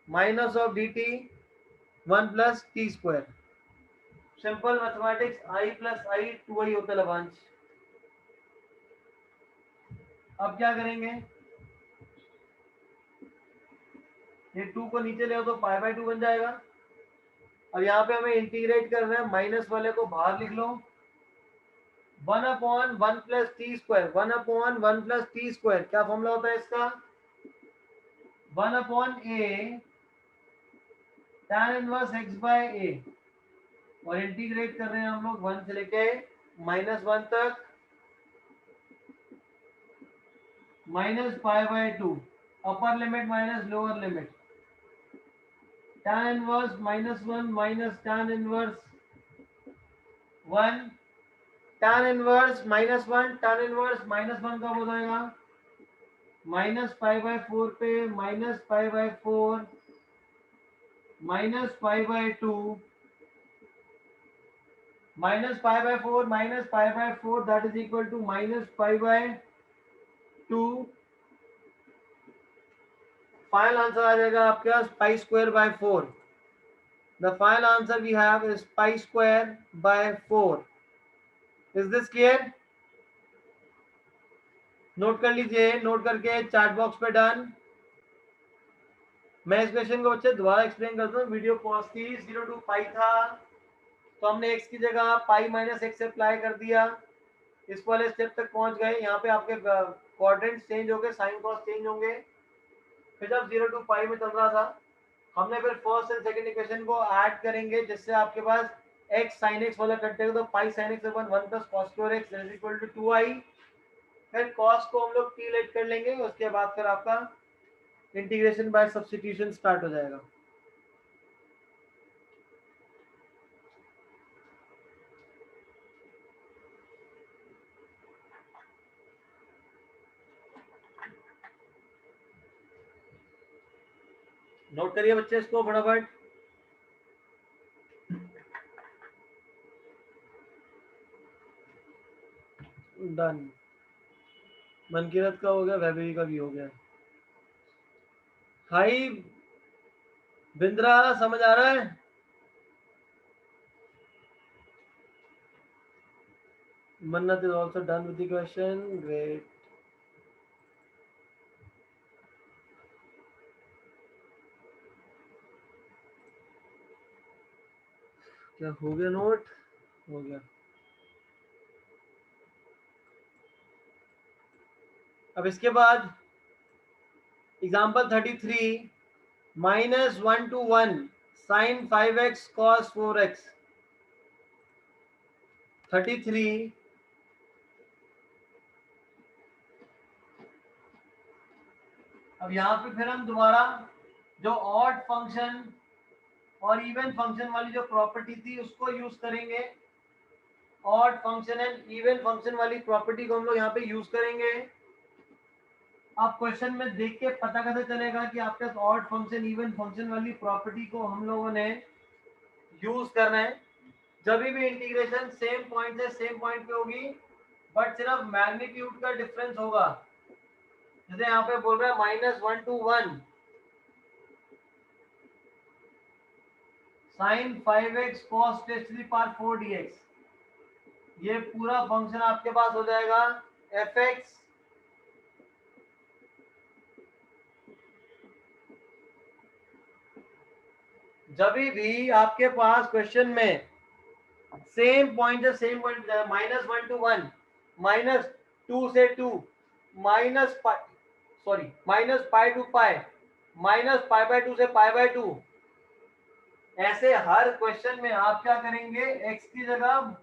minus of D T 1 plus T square. Simple mathematics, I plus I 2i होता है लवांश। अब क्या करेंगे, ये 2 को नीचे ले आओ तो पाई बाय 2 बन जाएगा। अब यहाँ पे हमें इंटीग्रेट कर रहे हैं, माइनस वाले को बाहर लिख लो, 1 upon 1 plus T square, 1 upon 1 plus T square. क्या फॉर्मूला होता है इसका, 1 अपॉन ए tan इनवर्स x बाय ए, और इंटीग्रेट कर रहे हैं हम लोग 1 से लेके -1 तक, minus pi by 2, upper limit minus lower limit, tan inverse -1 minus tan inverse 1, tan inverse -1, tan inverse -1 कब हो जाएगा, माइनस पाई बाय 4 पे minus pi by 4 minus pi by 2, minus pi by 4 minus pi by 4 that is equal to minus pi by 2। Final answer आ जाएगा आपके पास pi square by 4। The final answer we have is pi square by 4। Is this clear? Note कर लीजिए, नोट करके चार्ट बॉक्स पे डन। मैं इस क्वेश्चन को बच्चे दोबारा एक्सप्लेन करता हूँ, वीडियो पॉज की। 0 टू पाई था तो हमने x की जगह पाई माइनस एक्स अप्लाई कर दिया, इस वाले स्टेप तक पहुंच गए। यहाँ पे आपके क्वाड्रेंट चेंज हो गए, साइन कॉस चेंज होंगे। फिर जब 0 टू पाई में चल रहा था, हमने फिर फर्स्ट एंड सेकंड इक्वेशन को ऐड करेंगे, जिससे आपके पास x sin x वाला कटेगा, तो pi sin x upon 1 plus cos square x is equal to 2i। फिर cos को हम लोग t लेट कर लेंगे, उसके बाद फिर आपका इंटीग्रेशन बाय सब्स्टिट्यूशन स्टार्ट हो जाएगा। नोट करिए बच्चे इसको फटाफट। डन, मनकीरत का हो गया, वैभवी का भी हो गया। हाई बिंद्रा, समझ आ रहा है? मन्नत is also done with the question. Great. क्या हो गया? नोट हो गया। अब इसके बाद example 33, -1 to 1 sin 5x cos 4x। 33, अब यहाँ पे फिर हम दोबारा जो ऑड फंक्शन और इवन फंक्शन वाली जो प्रॉपर्टी थी उसको यूज करेंगे। Odd function and even function वाली प्रॉपर्टी को हम लोग यहाँ पे यूज करेंगे। आप क्वेश्चन में देख के पता कैसे चलेगा कि आपके पास ऑड फंक्शन इवन फंक्शन वाली प्रॉपर्टी को हम लोगों ने यूज करना है। जब भी इंटीग्रेशन सेम पॉइंट से सेम पॉइंट पे होगी, बट सिर्फ मैग्नीट्यूड का डिफरेंस होगा। जैसे यहाँ पे बोल रहा है -1 to 1 sin 5x cos 4 dx। ये पूरा फंक्शन आपके पास हो जाएगा fx जब भी आपके पास क्वेश्चन में सेम पॉइंट से सेम पॉइंट -1 to 1 -2 से 2 माइनस सॉरी -π to π -π/2 से π/2, ऐसे हर क्वेश्चन में आप क्या करेंगे, x की जगह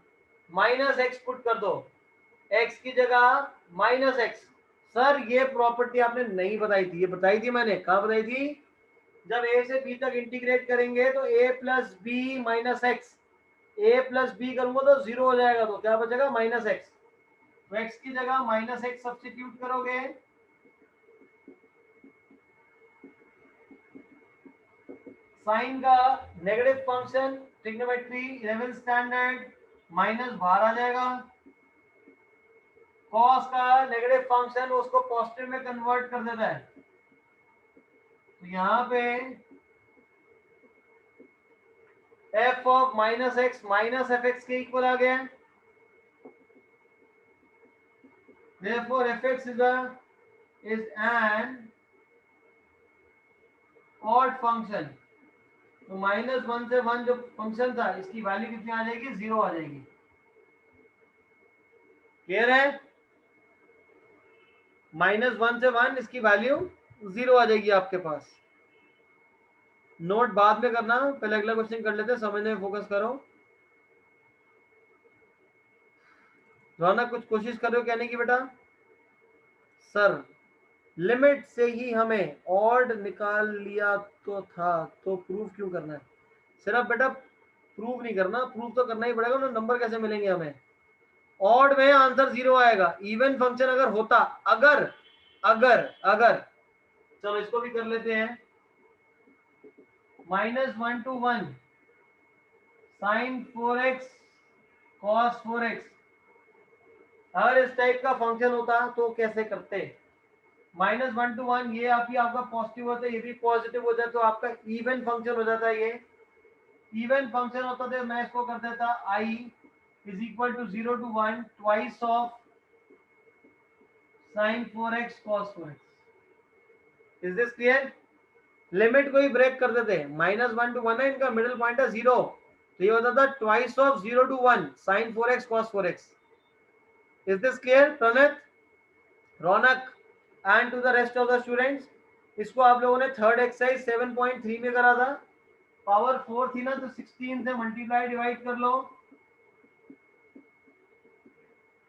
-x पुट कर दो, x की जगह -x। सर ये प्रॉपर्टी आपने नहीं बताई थी, ये बताई थी मैंने। कहाँ बताई थी? जब a से b तक इंटीग्रेट करेंगे तो a plus B minus x, a plus b करूंगा तो 0 हो जाएगा, तो क्या बचेगा -x। तो x की जगह -x सब्स्टिट्यूट करोगे, साइन का negative function trigonometry 11 standard minus बाहर आ जाएगा, कॉस का नेगेटिव फंक्शन उसको पॉजिटिव में कन्वर्ट कर देता है। तो यहाँ पे f of -x minus fx के इक्वल आ गया। Therefore fx is an odd function। तो -1 से 1 जो फंक्शन था इसकी वैल्यू कितनी आ जाएगी? 0 आ जाएगी। क्लियर है? -1 से 1 इसकी वैल्यू 0 आ जाएगी आपके पास। नोट बाद में करना, पहले अगला क्वेश्चन कर लेते हैं, समझने में फोकस करो। रोना कुछ कोशिश कर रहे हो कहने की बेटा? सर लिमिट से ही हमें ऑड निकाल लिया तो था, तो प्रूव क्यों करना है? सिर्फ बेटा प्रूव नहीं करना, प्रूव तो करना ही पड़ेगा ना, नंबर कैसे मिलेंगे हमें? ऑड में आंसर 0 आएगा। इवन फंक्शन अगर होता, अगर अगर अगर चलो इसको भी कर लेते हैं, -1 to 1 sin 4x cos 4x। अगर इस टाइप का फंक्शन होता तो कैसे करते? -1 to 1 ये आपका पॉजिटिव होता है, ये भी पॉजिटिव हो जाए तो आपका इवन फंक्शन हो जाता है। ये इवन फंक्शन होता तो मैं इसको कर देता I is equal to 0 to 1 twice of sin 4x cos 4x। Is this clear? Limit को ही ब्रेक कर देते हैं। -1 to 1 है, इनका मिडिल पॉइंट है 0, तो ये होता था twice of 0 to 1 sin 4x cos 4x। Is this clear Pranat, Raunak and to the rest of the students? इसको आप लोगों ने थर्ड एक्सरसाइज 7.3 में करा था। पावर 4 थी ना, तो 16 से मल्टीप्लाई डिवाइड कर लो,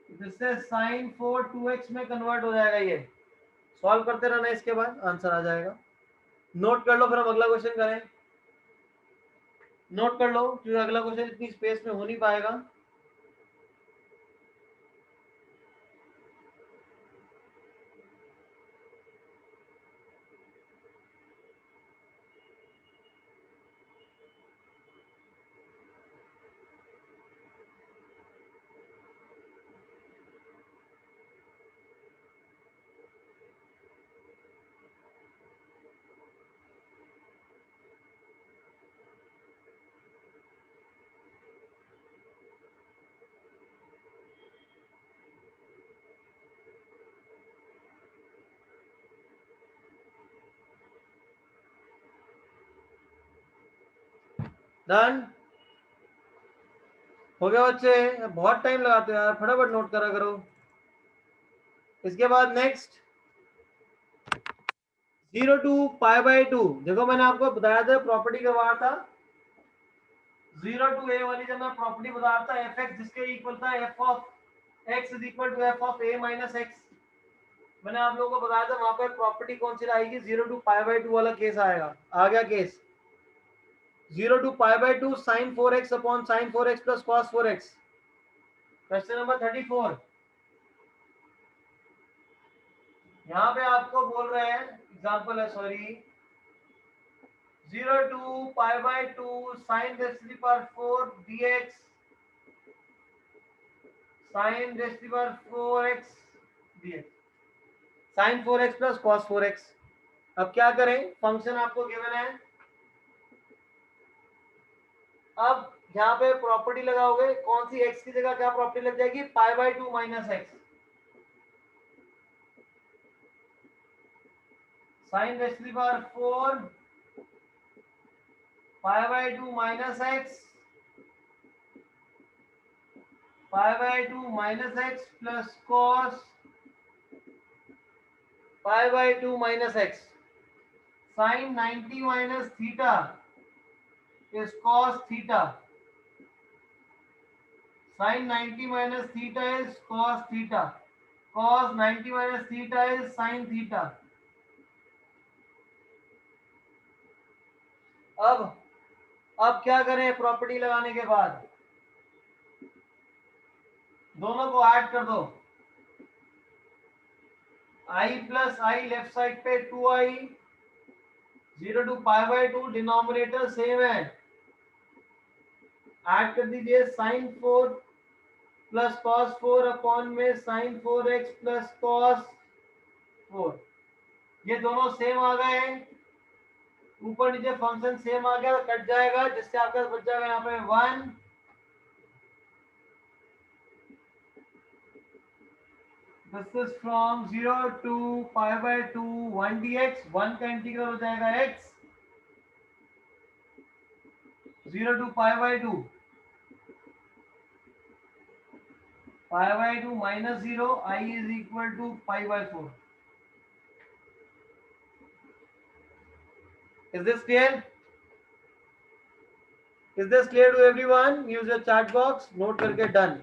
जिससे sin 4 2x में कन्वर्ट हो जाएगा। ये सॉल्व करते रहना, इसके बाद आंसर आ जाएगा। नोट कर लो, फिर हम अगला क्वेश्चन करें। नोट कर लो क्योंकि अगला क्वेश्चन इतनी स्पेस में हो नहीं पाएगा। डन? हो गया बच्चे? बहुत टाइम लगाते हो यार, फटाफट नोट करा करो। इसके बाद नेक्स्ट 0 टू पाई बाई 2। देखो मैंने आपको बताया था, प्रॉपर्टी करवाया था 0 टू a वाली, जब मैं प्रॉपर्टी बता रहा था एफ एक्स जिसके इक्वल था f of x is equal to f of a minus x, मैंने आप लोगों को बताया था वहां पर प्रॉपर्टी कौन सी आएगी, 0 टू पाई बाई 2 वाला केस आएगा। आ गया case 0 to pi by 2 sine 4x upon sine 4x plus cos 4x। Question number 34। यहाँ पे आपको बोल रहे हैं, एग्जाम्पल है sorry, 0 to pi by 2 sine raise to the power 4 dx sine raise to the power 4x dx sine 4x plus cos 4x। अब क्या करें, फंक्शन आपको गिवन है। अब यहाँ पे प्रॉपर्टी लगाओगे, कौन सी x की जगह क्या प्रॉपर्टी लग जाएगी, pi by 2 minus x sine raise to the power 4 pi by 2 minus x pi by 2 minus x plus cos pi by 2 minus x sine 90 minus theta is cos theta sine 90 minus theta is cos theta cos 90 minus theta is sine theta. अब अब क्या करें, प्रॉपर्टी लगाने के बाद दोनों को ऐड कर दो, i plus i left side पे 2i 0 to pi by 2 denominator same है, ऐड कर दीजिए साइन 4 प्लस कॉस 4 अपॉन में साइन 4x प्लस कॉस 4। ये दोनों सेम आ गए, ऊपर नीचे फंक्शन सेम आ गया, कट जाएगा जिससे आपका बच जाएगा यहाँ पे 1 this is from 0 to pi by 2 1 dx 1 का इंटीग्रल हो जाएगा x 0 to pi by 2 pi by 2 minus 0 i is equal to pi by 4। Is this clear? Is this clear to everyone? Use your chat box, note करके डन।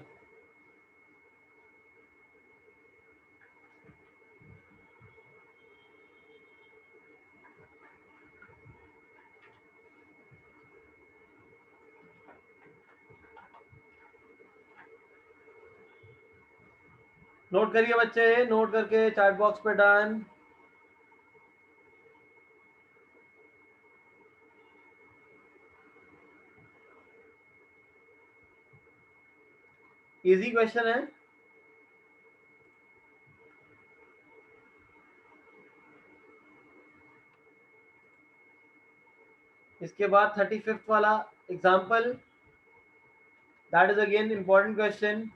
नोट करिए बच्चे, नोट करके चैट बॉक्स पे डन। इजी क्वेश्चन है। इसके बाद 35th वाला एग्जाम्पल, that is again important question.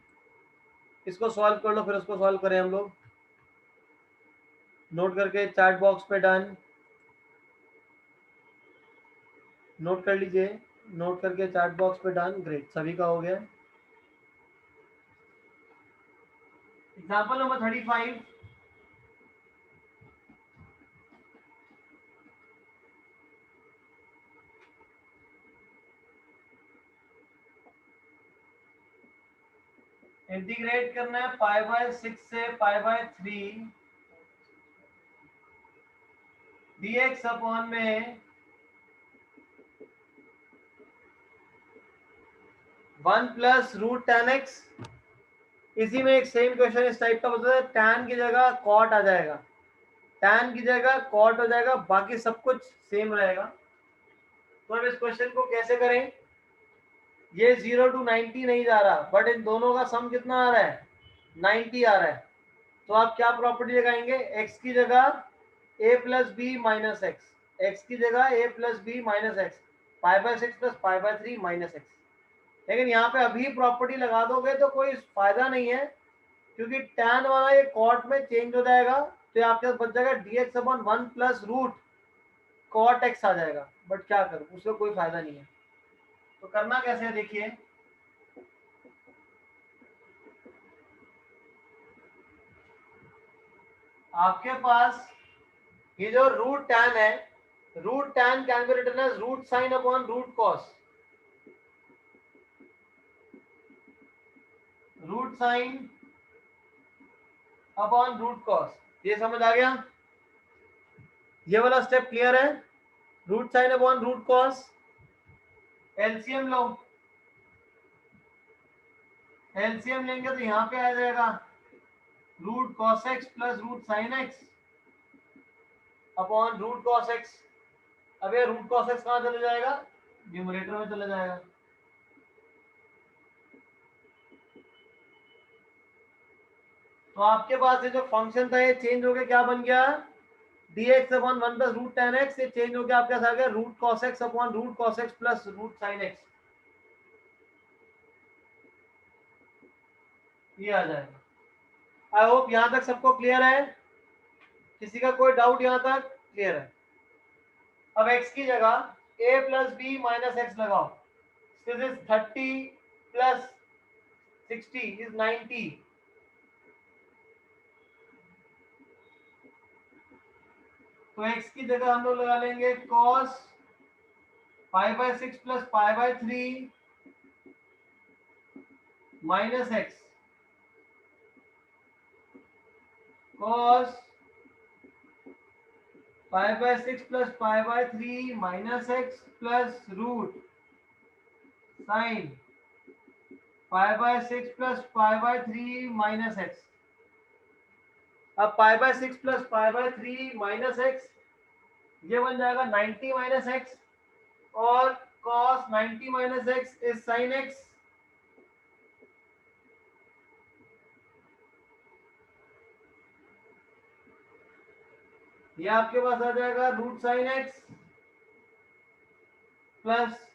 इसको सॉल्व कर लो, फिर उसको सॉल्व करें हम लोग। नोट करके चैट बॉक्स पे डन, नोट कर लीजिए, नोट करके चैट बॉक्स पे डन। ग्रेट, सभी का हो गया। Example number 35। इंटीग्रेट करना है पाई बाय 6 से पाई बाय 3 dx अपॉन में 1 प्लस रूट टेन एक्स। इसी में एक सेम क्वेश्चन इस टाइप का बता है, टैन की जगह कॉट आ जाएगा, टैन की जगह कॉट हो जाएगा, बाकी सब कुछ सेम रहेगा। तो अब इस क्वेश्चन को कैसे करें, ये 0 टू 90 नहीं जा रहा, बट इन दोनों का सम कितना आ रहा है, 90 आ रहा है। तो आप क्या प्रॉपर्टी लगाएंगे, x की जगह a plus B minus x, x की जगह a plus B minus x, pi by 6 plus pi by 3 minus x. लेकिन यहाँ पे अभी प्रॉपर्टी लगा दोगे तो कोई फायदा नहीं है, क्योंकि tan वाला ये कॉट में चेंज हो जाएगा, तो आपके पास बच जाएगा dx upon 1 plus root cot X आ जाएगा। बट क्या करूं, उसका कोई फायदा नहीं है। तो करना कैसे है देखिए, आपके पास ये जो रूट टैन है, root tan can be written as root sine upon root cos, root sine upon root cos. ये समझ आ गया? ये वाला स्टेप क्लियर है? Root sine upon root cos, LCM लो, एलसीएम लेंगे तो यहां पे आ जाएगा root cos x plus root sine x upon root cos X. अब ये रूट कॉस एक्स कहां चले जाएगा? न्यूमरेटर में चला जाएगा। तो आपके पास ये जो फंक्शन था ये चेंज हो गया, क्या बन गया? dx upon 1 plus root tan x, ये चेंज हो गया आपके साथ आ गया root cos x upon root cos x plus root sin x। ये आ जाएगा। आई होप यहां तक सबको क्लियर है? किसी का कोई डाउट यहां तक? क्लियर है? अब x की जगह a plus B minus X लगाओ। This is 30 plus 60 is 90। तो x की जगह हम लोग लगा लेंगे cos pi by 6 plus pi by 3 minus x, cos pi by 6 plus pi by 3 minus x plus root sine pi by 6 plus pi by 3 minus X. अब pi by 6 plus pi by 3 minus X, ये बन जाएगा 90 माइनस एक्स, और cos 90 minus x is sine X. ये आपके पास आ जाएगा root sine x plus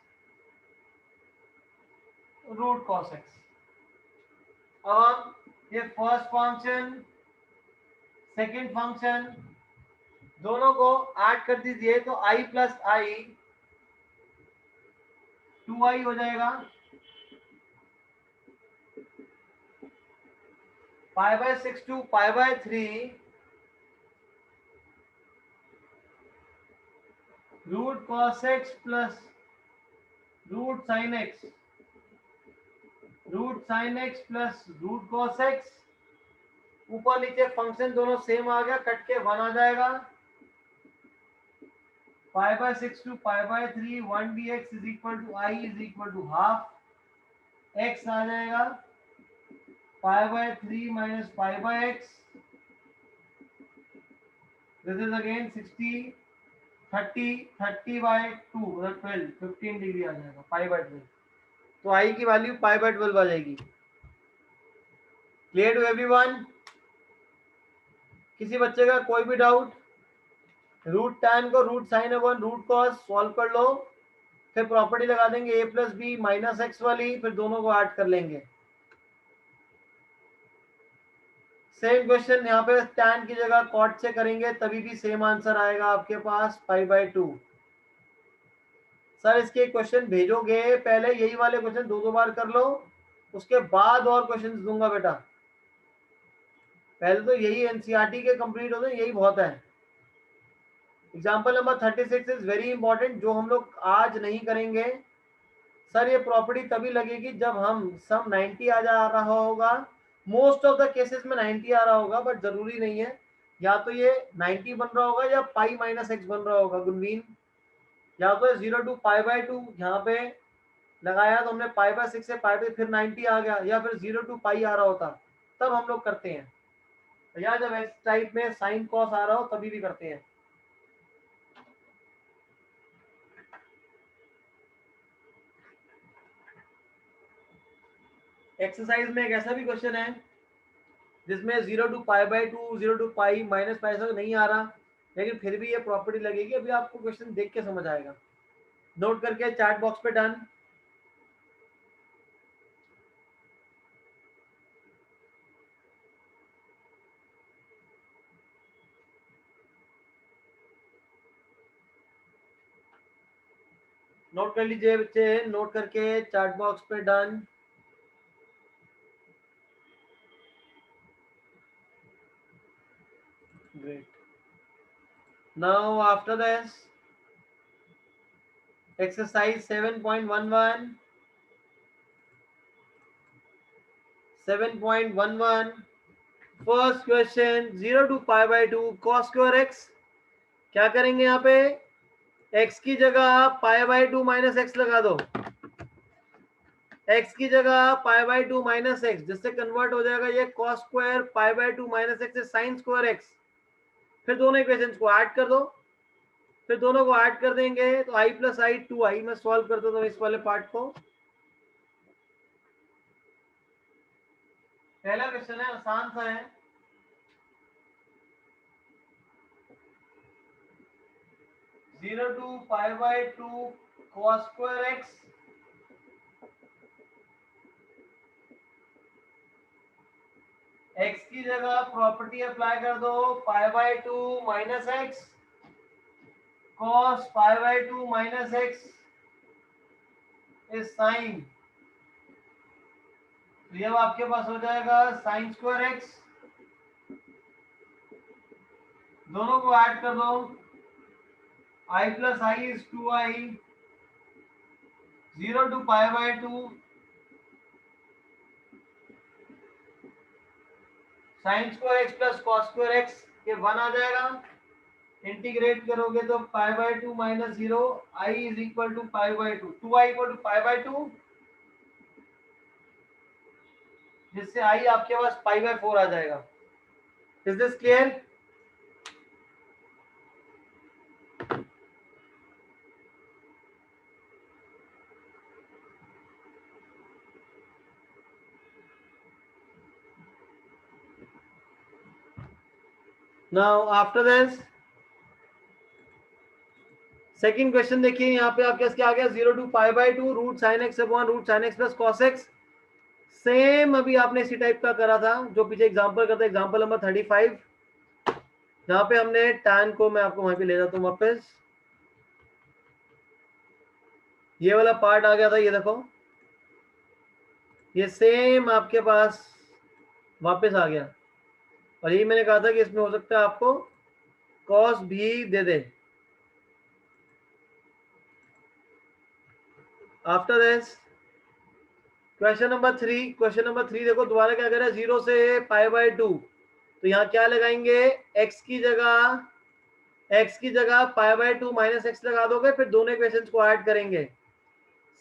root cos X. अब ये फर्स्ट फंक्शन सेकंड फंक्शन दोनों को ऐड कर दीजिए, तो i प्लस आई 2i हो जाएगा, pi by 6 to pi by 3 root cos x plus root sine x, root sine x plus root cos x. ऊपर नीचे फंक्शन दोनों सेम आ गया, कट के 1 आ जाएगा, pi by 6 to pi by 3 1 dx is equal to I is equal to half X आ जाएगा, pi by 3 minus pi by X, this is again 60 30 by 2 मतलब 12 15 डिग्री आ जाएगा पाई बाय 12। तो आई की वैल्यू पाई बाय 12 आ जाएगी। Clear to everyone? किसी बच्चे का कोई भी डाउट? रूट टैन को root sine upon root cos solve कर लो, फिर प्रॉपर्टी लगा देंगे a plus B minus x वाली, फिर दोनों को ऐड कर लेंगे। सेम क्वेश्चन यहाँ पे टैन की जगह कॉट से करेंगे, तभी भी सेम आंसर आएगा आपके पास पाई बाय 2। सर इसके क्वेश्चन भेजोगे, पहले यही वाले क्वेश्चन दो बार कर लो, उसके बाद और क्वेश्चन दूंगा बेटा। पहले तो यही एनसीईआरटी के कंप्लीट होते, यही बहुत है। Example number 36 is very important, जो हम लोग आज नहीं करेंगे। सर ये प्रॉपर्टी तभी लगेगी जब हम सम 90 आ जा रहा होगा, मोस्ट ऑफ द केसेस में 90 आ रहा होगा, बट जरूरी नहीं है। या तो ये 90 बन रहा होगा या पाई माइनस एक्स बन रहा होगा गुनवीन, या तो 0 टू पाई बाय 2 यहाँ पे लगाया तो हमने पाई बाय 6 से पाई बाय फिर 90 आ गया, या फिर 0 टू पाई आ रहा होता, तब हम लोग करते हैं। या जब इस टाइप में साइन कॉस आ रहा हो तभी भी करते हैं। एक्सरसाइज में एक ऐसा भी क्वेश्चन है जिसमें 0 to pi by 2 0 to pi minus pi से नहीं आ रहा, लेकिन फिर भी ये प्रॉपर्टी लगेगी। अभी आपको क्वेश्चन देख के समझ आएगा। नोट करके चैट बॉक्स पे डन। नोट कर लीजिए बच्चे, नोट करके चैट बॉक्स पे done. Now after this, exercise 7.11. 7.11. First question, 0 to pi by 2 cos square x. क्या करेंगे यहाँ पे? x की जगह पाई बाई 2 माइनस एक्स लगा दो। x की जगह पाई बाई 2 माइनस एक्स, जिससे कन्वर्ट हो जाएगा ये cos square pi by 2 minus x से साइन स्क्वायर x। फिर दोनों इक्वेशंस को ऐड कर दो। फिर दोनों को ऐड कर देंगे तो i प्लस आई 2i। मैं सॉल्व कर देता हूँ इस वाले पार्ट को। पहला क्वेश्चन है, आसान सा है। Zero to pi by 2 cos square x x की जगह प्रॉपर्टी अप्लाई कर दो, pi by 2 minus x cos pi by 2 minus x is sine. तो ये आपके पास हो जाएगा साइन स्क्वायर एक्स। दोनों को ऐड कर दो, i plus i is 2i। 0 to pi by 2 sine square x plus cos square x, ये 1 आ जाएगा। इंटीग्रेट करोगे तो pi by 2 minus 0, i is equal to pi by 2, 2i equal to pi by 2, जिससे आई आपके पास पाई बाई 4 आ जाएगा। Is this clear? Now after this second question देखिए, यहाँ पे आपके पास क्या आ गया, 0 to pi by 2 root sine x upon root sine x plus cos x. Same अभी आपने इसी टाइप का करा था जो पीछे एग्जांपल करता है, एग्जांपल नंबर 35, जहाँ पे हमने tan को, मैं आपको वहां पे ले जाता हूँ वापस। ये वाला पार्ट आ गया था, ये देखो, ये सेम आपके पास वापस आ गया। और यही मैंने कहा था कि इसमें हो सकता है आपको कॉस भी दे दे। After this question number 3, question number 3 देखो दोबारा क्या करें, 0 से पाई बाई 2, तो यहाँ क्या लगाएंगे, x की जगह पाई बाई 2 माइनस एक्स लगा दोगे, फिर दोनों इक्वेशंस को ऐड करेंगे।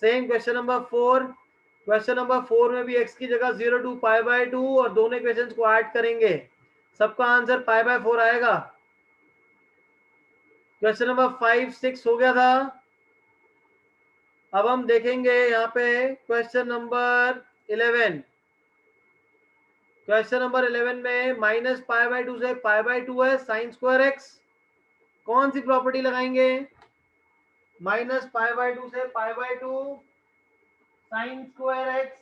Same question number 4, question number 4 में भी x की जगह 0 टू पाई बाई 2 और दोनों इक्वेशंस को ऐड करेंगे। सबका आंसर पाई बाई 4 आएगा। क्वेश्चन नंबर 5, 6 हो गया था। अब हम देखेंगे यहाँ पे क्वेश्चन नंबर 11। क्वेश्चन नंबर 11 में माइनस पाई बाई 2 से पाई बाई 2 है, साइन स्क्वायर एक्स। कौन सी प्रॉपर्टी लगाएंगे, माइनस पाई बाई 2 से पाई by 2 sine square x,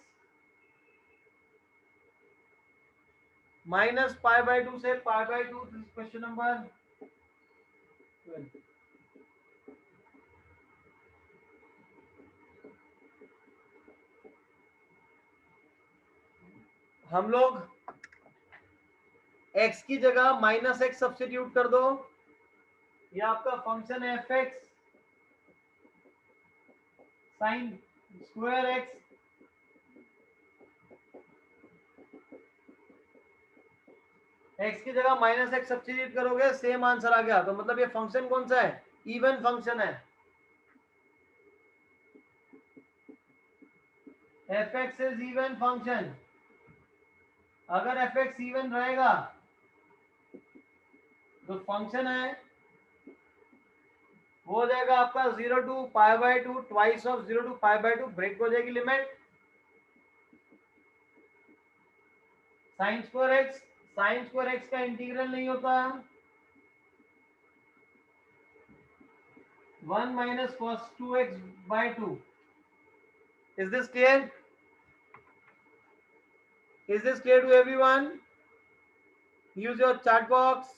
minus pi by 2 से पाई बाई 2। Question number 12। हम लोग x की जगह माइनस एक्स सब्स्टिट्यूट कर दो, ये आपका फंक्शन है f x sine square x. x की जगह माइनस एक्स सब्स्टिट्यूट करोगे, सेम आंसर आ गया। तो मतलब ये फंक्शन कौन सा है, इवन फंक्शन है। F x is even function. अगर एफ एक्स इवन रहेगा तो फंक्शन है वो हो जाएगा आपका 0 to pi by 2 twice of 0 to pi by 2, break हो जाएगी लिमिट। साइन स्क्वायर एक्स का इंटीग्रल नहीं होता, 1 minus cos 2x by 2। Is this clear? Is this clear to everyone? Use your chat box.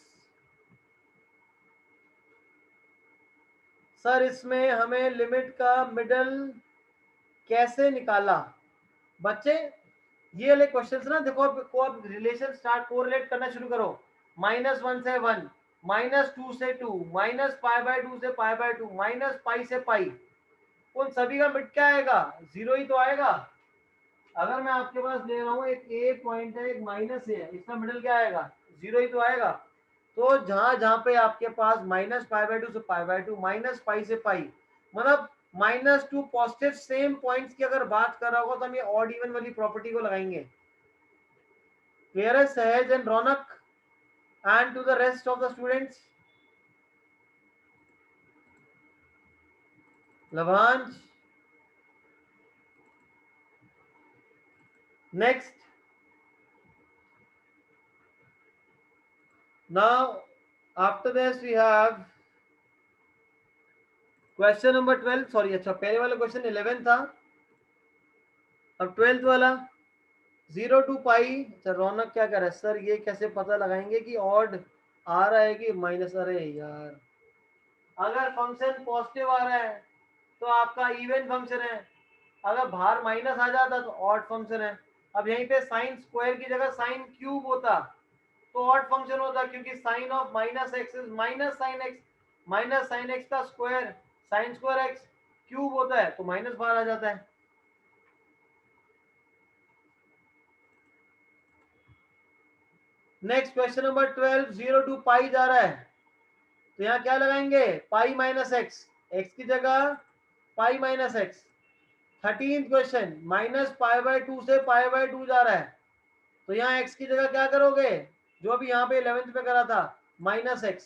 Sir इसमें हमें लिमिट का मिडल कैसे निकाला? बच्चे ये वाले क्वेश्चंस ना देखो, आपको आप रिलेशन स्टार्ट कोरिलेट करना शुरू करो। -1 से 1, -2 से 2, -π/2 से π/2, -π से π, उन सभी का मिड क्या आएगा? 0 ही तो आएगा। अगर मैं आपके पास ले रहा हूँ एक ए पॉइंट है, एक माइनस ए है, इसका मिडल क्या आएगा? 0 ही तो आएगा। तो जहां जहां पे आपके पास -π/2 से π/2, -π से π, मतलब -2 पॉजिटिव सेम पॉइंट्स की अगर बात कर रहा होगा तो हम ये ऑड इवन वाली प्रॉपर्टी को लगाएंगे। क्लियर है Sahaj and Raunak and to the rest of the students? Lavansh, next. Now, after this we have question number 12, sorry अच्छा पहले वाला क्वेश्चन 11 था, अब 12th वाला 0 to पाई। अच्छा रौनक क्या कर रहा है? सर ये कैसे पता लगाएंगे कि ऑड आ रहा है कि माइनस? अरे यार, अगर फंक्शन पॉजिटिव आ रहा है तो आपका इवन फंक्शन है, अगर बाहर माइनस आ जाता तो ऑड फंक्शन है। अब यहीं पे साइन स्क्वायर की जगह साइन क्यूब होता तो ऑड फंक्शन होता, क्योंकि sine of -x is -sin x, -sin x का square sin square x cube होता है, तो माइनस बाहर आ जाता है। Next question number 12, 0 to pi जा रहा है, तो यहाँ क्या लगाएंगे? पाई माइनस एक्स, एक्स की जगह pi minus x. 13th question, -π/2 से π/2 जा रहा है, तो यहाँ एक्स की जगह क्या करोगे? जो अभी यहाँ पे 11th पे करा था, -x।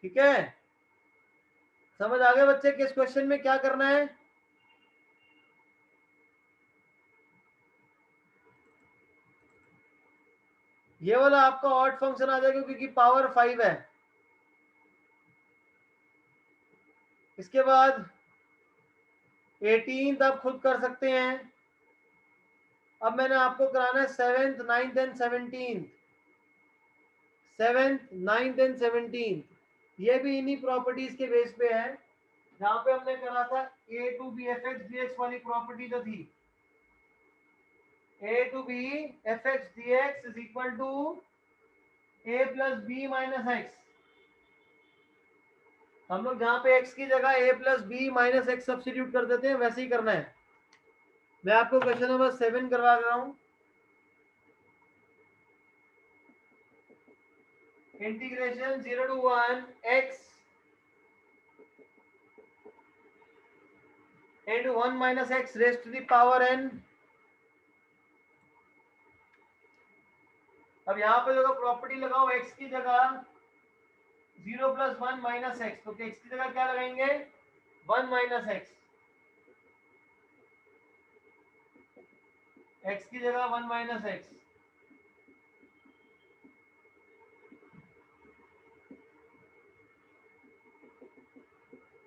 ठीक है, समझ आ गए बच्चे किस क्वेश्चन में क्या करना है? ये वाला आपका ऑड फंक्शन आ जाएगा क्योंकि पावर 5 है। इसके बाद 18th आप खुद कर सकते हैं। अब मैंने आपको कराना है 7th, 9th and 17th। 7th, 9th and 17th ये भी इन्हीं प्रॉपर्टीज के बेस पे है, जहां पे हमने करा था a to b fx dx वाली प्रॉपर्टी जो थी, a to b fx dx is equal to a plus b minus x। हम लोग जहां पे x की जगह a plus b minus x substitute कर देते हैं, वैसे ही करना है। मैं आपको क्वेश्चन नंबर 7 करवा रहा हूं। Integration 0 to 1 x into 1 minus x raised to the power n। अब यहाँ पे देखो प्रॉपर्टी लगाओ, x की जगह 0 plus 1 minus x, तो x की जगह क्या लगाएंगे? 1 minus x, x की जगह 1 minus x।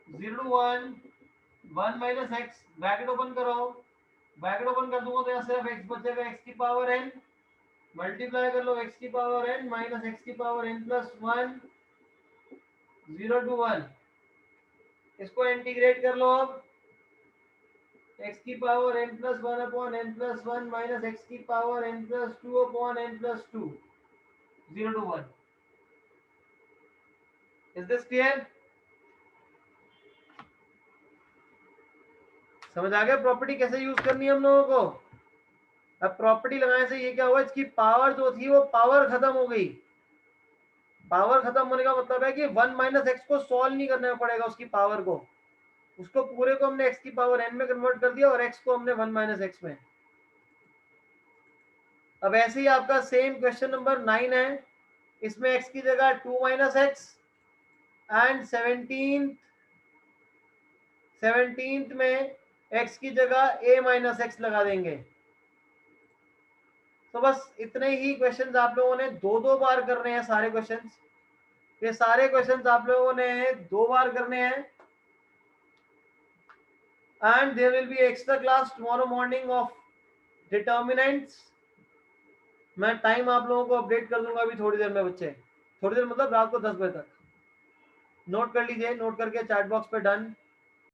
Zero to one minus x, bracket open करो, ब्रैकेट ओपन कर दूंगा तो यहाँ सिर्फ x बचेगा, x की पावर n, मल्टीप्लाई कर लो x की पावर n माइनस x की पावर n प्लस 1, 0 to 1। इसको इंटीग्रेट कर लो अब, x की power n plus 1 upon n plus 1 minus x की power n plus 2 upon n plus 2, 0 to 1। Is this clear? समझ आ गया प्रॉपर्टी कैसे यूज करनी है हम लोगों को? अब प्रॉपर्टी लगाने से ये क्या हुआ, इसकी पावर जो थी वो पावर खत्म हो गई। पावर खत्म होने का मतलब है कि 1 माइनस एक्स को सॉल्व नहीं करना पड़ेगा, उसकी पावर को, उसको पूरे को हमने x की पावर n में कन्वर्ट कर दिया और x को हमने 1 माइनस एक्स में। अब ऐसे ही आपका सेम क्वेश्चन नंबर 9 है, इसमें x की जगह 2 माइनस एक्स एंड 17th में x की जगह a माइनस एक्स लगा देंगे। तो बस इतने ही क्वेश्चंस आप लोगों ने दो बार करने हैं, सारे क्वेश्चंस, ये सारे क्वेश्चंस आप लोगों ने 2 बार करने हैं। And there will be extra class tomorrow morning of determinants. मैं टाइम आप लोगों को अपडेट कर दूंगा अभी थोड़ी देर में बच्चे, थोड़ी देर मतलब रात को 10 बजे तक। नोट कर लीजिए, नोट करके चैट बॉक्स पे डन।